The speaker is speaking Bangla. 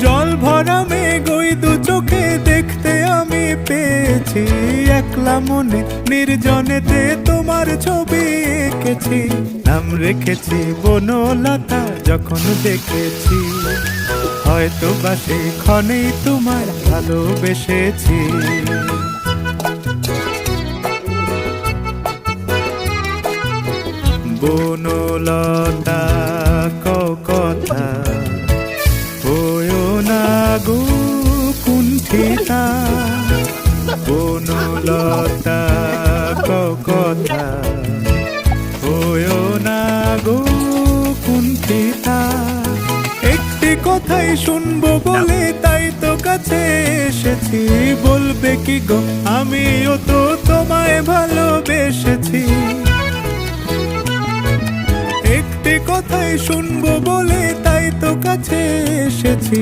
জল ভরা মেঘ ওই দু চোখে দেখতে আমি পেয়েছি, একলা মনে নির্জনেতে তোমার ছবি এঁকেছি। নাম রেখেছি বনলতা যখন দেখেছি, হয়তো বা সেই ক্ষণেই তোমায় ভালোবেসেছি। বনলতা কথা হয়ো না গো কুণ্ঠিতা, বনলতা কথা হয়ো না গো কুণ্ঠিতা। একটি কথাই শুনবো বলে তাই তো কাছে এসেছি, বলবে কি গো আমিও তো তোমায় ভালোবেসেছি। একটি কথাই শুনবো বলে তাই তো কাছে এসেছি,